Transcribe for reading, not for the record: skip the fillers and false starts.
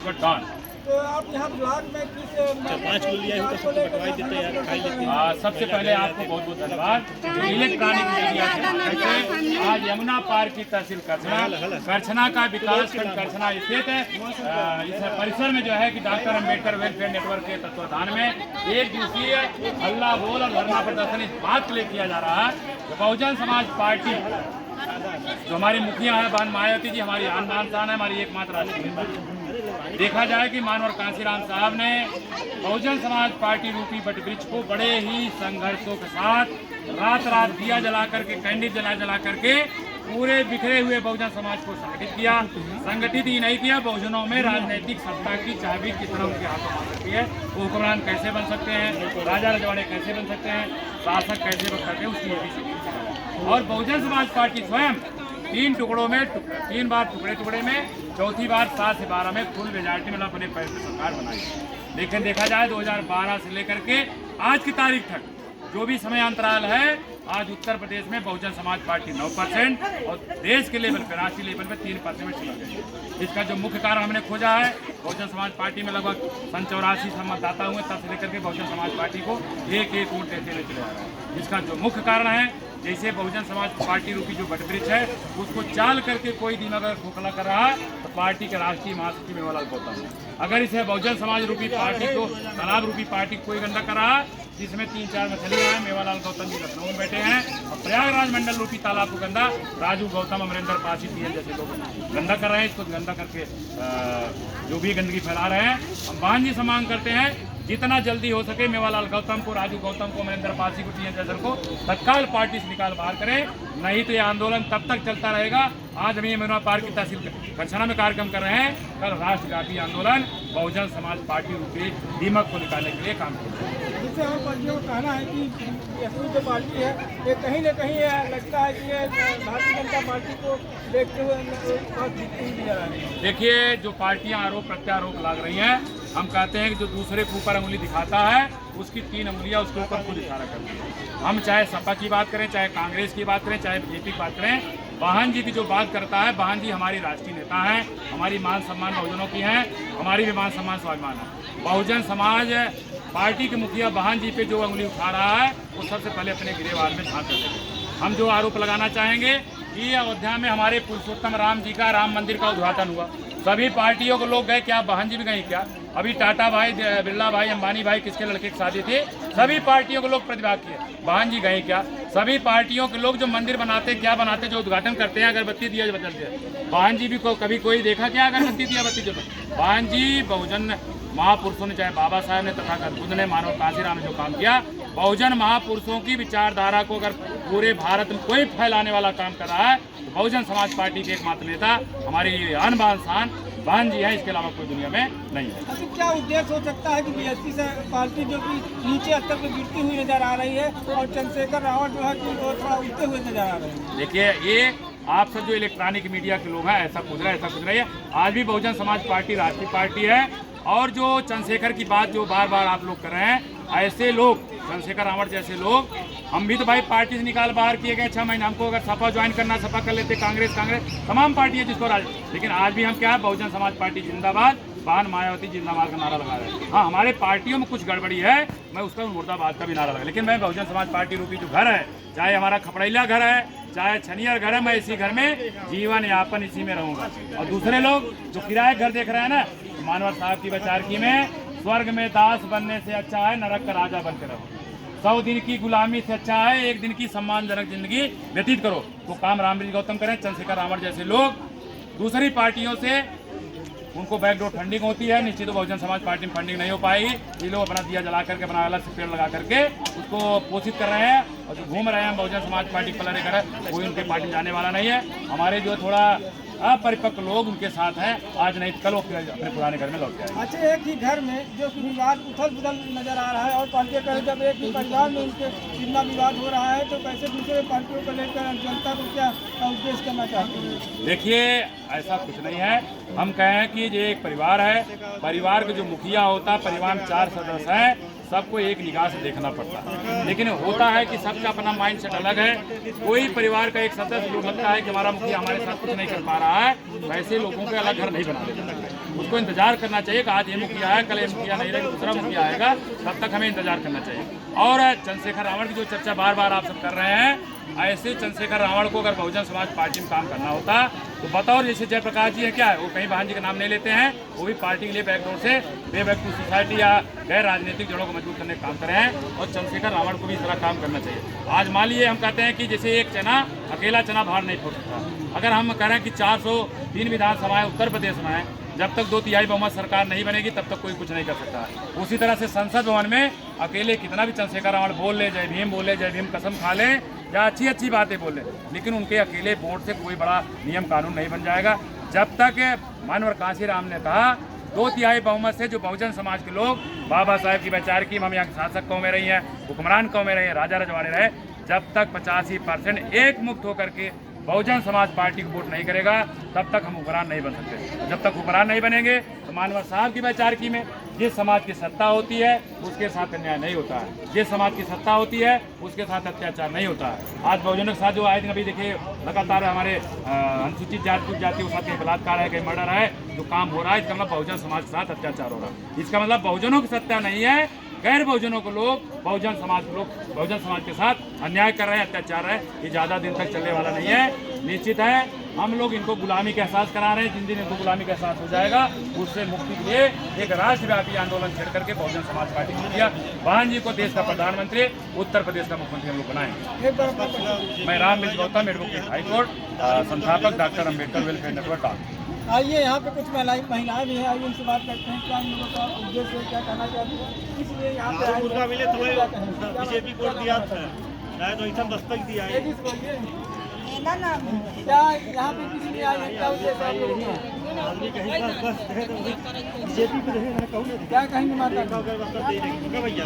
got done. तो आप यहाँ ब्लॉक में किस 5 किलो लिया है तो सबको बंटवा ही देते यार, खाई लेते हैं। सबसे पहले आपको बहुत बहुत धन्यवाद। इलेक्ट्रॉनिक मीडिया से आज यमुना पार्क की तहसील करछना का विकास खंड करछना स्थित इस परिसर में जो है कि डॉक्टर अम्बेडकर वेलफेयर नेटवर्क के तत्वाधान में एक दिवसीय हल्ला बोल और धरना प्रदर्शन इस बात के लिए किया जा रहा है कि बहुजन समाज पार्टी जो हमारी मुखिया है बहन मायावती जी, हमारी आन बान शान है, हमारी एकमात्र राष्ट्रीय नेता। देखा जाए कि मानवर कांसीराम साहब ने बहुजन समाज पार्टी रूपी वटवृक्ष को बड़े ही संघर्षों के साथ रात रात दिया जला करके, कैंडी जला करके पूरे बिखरे हुए बहुजन समाज को संगठित किया। संगठित ही नहीं किया, बहुजनों में राजनीतिक सत्ता की चाबी किस तरह उनके हाथों में आ सकती है, वो हुक्मरान कैसे बन सकते हैं, राजा रजवाड़े कैसे बन सकते हैं, शासक कैसे बन सकते हैं, उसकी ये भी सीखी। और बहुजन समाज पार्टी स्वयं 3 बार टुकड़े में, चौथी बार 7 से 12 में फुल मेजॉरिटी में अपने पैर से सरकार बनाई। लेकिन देखा जाए 2012 से लेकर के आज की तारीख तक जो भी समय अंतराल है, आज उत्तर प्रदेश में बहुजन समाज पार्टी 9% और देश के लेवल पर, राष्ट्रीय लेवल पर 3% चला गया। इसका जो मुख्य कारण हमने खोजा है, बहुजन समाज पार्टी में लगभग 84 मतदाता हुए, तब से लेकर के बहुजन समाज पार्टी को एक वोट देते हुए चले आ रहा है। इसका जो मुख्य कारण है, जैसे बहुजन समाज पार्टी रूपी जो वटवृक्ष है उसको चाल करके कोई दिन अगर खोखला कर रहा है तो पार्टी के राष्ट्रीय महासचिव मेवालाल गौतम है। अगर इसे बहुजन समाज रूपी पार्टी को, तालाब रूपी पार्टी कोई गंदा कर रहा है जिसमें 3-4 मछलियाँ हैं, मेवालाल गौतम जी लखनऊ में बैठे हैं, और प्रयागराज मंडल रूपी तालाब को गंदा राजू गौतम, अमरेंद्र पासी पीएल जैसे लोग गंदा कर रहे हैं। इसको गंदा करके जो भी गंदगी फैला रहे हैं, हम बहन जी से मांग करते हैं जितना जल्दी हो सके मेवालाल गौतम को, राजू गौतम को, अमरेंद्र पासी को, टी एन जैसर को तत्काल पार्टी से निकाल बाहर करें, नहीं तो ये आंदोलन तब तक चलता रहेगा। आज हम यमुना पार्क की तहसील करछना में कार्यक्रम कर रहे हैं, कल राष्ट्रव्यापी आंदोलन बहुजन समाज पार्टी रूपी दीमक को निकालने के लिए काम करेंगे। जिससे हम पार्टियों का कहना है कि एसपी जो पार्टी है ये कहीं न कहीं लगता है कि ये भारतीय जनता पार्टी को देखते हुए जीतती हुई जा रही है। देखिए, जो पार्टियां आरोप प्रत्यारोप लग रही हैं, हम कहते हैं कि जो दूसरे के ऊपर उंगली दिखाता है उसकी 3 उंगलियां उसके ऊपर खुद इशारा करती है। हम चाहे सपा की बात करें, चाहे कांग्रेस की बात करें, चाहे बीजेपी की बात करें, बहन जी की जो बात करता है, बहन जी हमारी राष्ट्रीय नेता हैं, हमारी मान सम्मान बहुजनों की हैं, हमारी भी मान सम्मान स्वाभिमान है। बहुजन समाज पार्टी के मुखिया बहन जी पे जो उंगली उठा रहा है वो सबसे पहले अपने गिरेबान में झांक कर देंगे। हम जो आरोप लगाना चाहेंगे कि अयोध्या में हमारे पुरुषोत्तम राम जी का राम मंदिर का उद्घाटन हुआ, सभी पार्टियों के लोग गए, क्या बहन जी भी गई क्या? अभी टाटा भाई, बिरला भाई, अंबानी भाई किसके लड़के की शादी थी, सभी पार्टियों के लोग प्रतिभाग किए, बहन जी गए क्या? सभी पार्टियों के लोग जो मंदिर बनाते, क्या बनाते, जो उद्घाटन करते हैं, अगरबत्ती दिया बदलते हैं, बहन जी भी कभी कोई देखा क्या अगरबत्ती दिया बत्ती जो? बहन जी बहुजन महापुरुषों ने, चाहे बाबा साहब ने तथा बुद्ध ने, मानव कांसीराम ने जो काम किया, बहुजन महापुरुषों की विचारधारा को अगर पूरे भारत में कोई फैलाने वाला काम कर रहा है तो बहुजन समाज पार्टी के एकमात्र नेता हमारी आन बान शान बहन जी है, इसके अलावा कोई दुनिया में नहीं है। अच्छा, क्या उद्देश्य हो सकता है कि बीएसपी से पार्टी जो कि नीचे स्तर पर गिरती हुई नजर आ रही है और चंद्रशेखर रावत जो है कि वो थोड़ा उठते हुए नजर आ रहे हैं? देखिए, ये आप सब जो इलेक्ट्रॉनिक मीडिया के लोग हैं ऐसा कुछ रहा है, आज भी बहुजन समाज पार्टी राष्ट्रीय पार्टी है। और जो चंद्रशेखर की बात जो बार बार आप लोग कर रहे हैं, ऐसे लोग, चंद्रशेखर रावत जैसे लोग, हम भी तो भाई पार्टी से निकाल बाहर किए गए 6 महीने। हमको अगर सपा ज्वाइन करना, सपा कर लेते, कांग्रेस तमाम पार्टी है जिसको राज, लेकिन आज भी हम क्या है, बहुजन समाज पार्टी जिंदाबाद, बहन मायावती जिंदाबाद का नारा लगा रहे हैं। हाँ, हमारे पार्टियों में कुछ गड़बड़ी है, मैं उसका मुर्दाबाद का भी नारा लगा, लेकिन मैं बहुजन समाज पार्टी रूपी जो घर है, चाहे हमारा खपड़ैला घर है, चाहे छनियर घर है, मैं इसी घर में जीवन यापन इसी में रहूंगा। और दूसरे लोग जो किराए घर देख रहे हैं ना, मानवर साहब की विचारकी में स्वर्ग में दास बनने से अच्छा है नरक का राजा बनकर रहो, 100 दिन की गुलामी से अच्छा है 1 दिन की सम्मानजनक जिंदगी व्यतीत करो। तो काम रामबीर गौतम करें, चंद्रशेखर रावत जैसे लोग दूसरी पार्टियों से उनको बैकडोर फंडिंग होती है, निश्चित बहुजन समाज पार्टी में फंडिंग नहीं हो पाएगी। ये लोग अपना दिया जला करके, अपना अलग से पेड़ लगा करके उसको पोषित कर रहे हैं, और जो घूम रहे हैं बहुजन समाज पार्टी पलरे कर, कोई उनके पार्टी जाने वाला नहीं है। हमारे जो थोड़ा अपरिपक्व लोग उनके साथ हैं, आज नहीं कल वो अपने पुराने घर में लौट जाएंगे। अच्छा, एक ही घर में जो कि विवाद उथल पुथल नजर आ रहा है और पार्टियों का जब एक ही परिवार में उनके जितना विवाद हो रहा है तो कैसे दूसरे पार्टियों को लेकर जनता को क्या उद्देश्य करना चाहते हैं? देखिए, ऐसा कुछ नहीं है। हम कहें कि ये एक परिवार है, परिवार के जो मुखिया होता है, परिवार में 4 सदस्य हैं, सबको एक निगाह से देखना पड़ता है। लेकिन होता है कि सबका अपना माइंड सेट अलग है। कोई परिवार का एक सदस्य जो लगता है कि हमारा मुखिया हमारे साथ कुछ नहीं कर पा रहा है, वैसे लोगों के अलग घर नहीं बना देता। उसको इंतजार करना चाहिए कि आज ये मुखिया है, कल ये मुखिया नहीं रहेगा, दूसरा मुखिया आएगा, तब तक हमें इंतजार करना चाहिए। और चंद्रशेखर रावण की जो चर्चा बार बार आप सब कर रहे हैं, ऐसे चंद्रशेखर रावण को अगर बहुजन समाज पार्टी में काम करना होता तो बतौर जैसे जयप्रकाश जी है, क्या है वो कहीं बहन जी का नाम नहीं लेते हैं, वो भी पार्टी के लिए बैकडोर से बैक टू सोसाइटी या गैर राजनीतिक जड़ों को मजबूत करने का काम कर रहे हैं। और चंद्रशेखर रावण को भी इस तरह काम करना चाहिए। आज मान लीजिए हम कहते हैं कि जैसे एक चना अकेला चना बाहर नहीं फूट सकता, अगर हम कह रहे हैं कि 403 विधानसभाएं उत्तर प्रदेश में हैं, जब तक 2/3 बहुमत सरकार नहीं बनेगी तब तक कोई कुछ नहीं कर सकता। उसी तरह से संसद भवन में अकेले कितना भी चंद्रशेखर रावण बोल ले, जय भीम बोले, जय भीम कसम खा लें या अच्छी अच्छी बातें बोल लें, लेकिन उनके अकेले वोट से कोई बड़ा नियम कानून नहीं बन जाएगा। जब तक मानवर कांशीराम ने कहा 2/3 बहुमत से जो बहुजन समाज के लोग, बाबा साहेब की वैचारिक हम यहाँ शासक कौमें रही हैं, हुक्मरान कौमें रही हैं, राजा रजवाड़े रहे, जब तक 85% एक मुक्त होकर के बहुजन समाज पार्टी को वोट नहीं करेगा तब तक हम हुक्मरान नहीं बन सकते। जब तक हुक्मरान नहीं बनेंगे तो मानवर साहब की वैचारिकी में जिस समाज की सत्ता होती है उसके साथ अन्याय नहीं होता है, जिस समाज की सत्ता होती है उसके साथ अत्याचार नहीं होता है। आज बहुजनों के साथ जो आए दिन अभी देखिए लगातार हमारे अनुसूचित जाति के साथ कहीं बलात्कार है, कहीं मर्डर है, जो काम हो रहा है, इसका मतलब बहुजन समाज के साथ अत्याचार हो रहा है। इसका मतलब बहुजनों की सत्ता नहीं है, गैर बहुजनों को लोग बहुजन समाज के साथ अन्याय कर रहे हैं, अत्याचार है। ये ज़्यादा दिन तक चलने वाला नहीं है। निश्चित है हम लोग इनको गुलामी का एहसास करा रहे हैं, जिन दिन इनको गुलामी का एहसास हो जाएगा उससे मुक्ति के लिए एक राष्ट्रव्यापी आंदोलन छेड़ करके बहुजन समाज पार्टी ने किया। बहन जी को देश का प्रधानमंत्री, उत्तर प्रदेश का मुख्यमंत्री हम लोग बनाएंगे। मैं राम मिश्र गौतम, एडवोकेट हाईकोर्ट, संस्थापक डॉक्टर अम्बेडकर वेलफेयर नेटवर्क। आइए यहाँ पे कुछ महिलाएं भी हैं, आइए उनसे बात करते हैं क्या इन लोगों का उद्देश्य है, क्या कहना चाहती है, इसलिए यहाँ पे आए। मुर्गा मिले तो बीजेपी को दिया था, तो इतना दस्तक दिया है। क्या यहाँ पे किसी ने आए हैं, क्या उद्देश्य है आप लोगों का? आदमी कहीं बस बीजेपी को देखे, क्या कहेंगे माता? भैया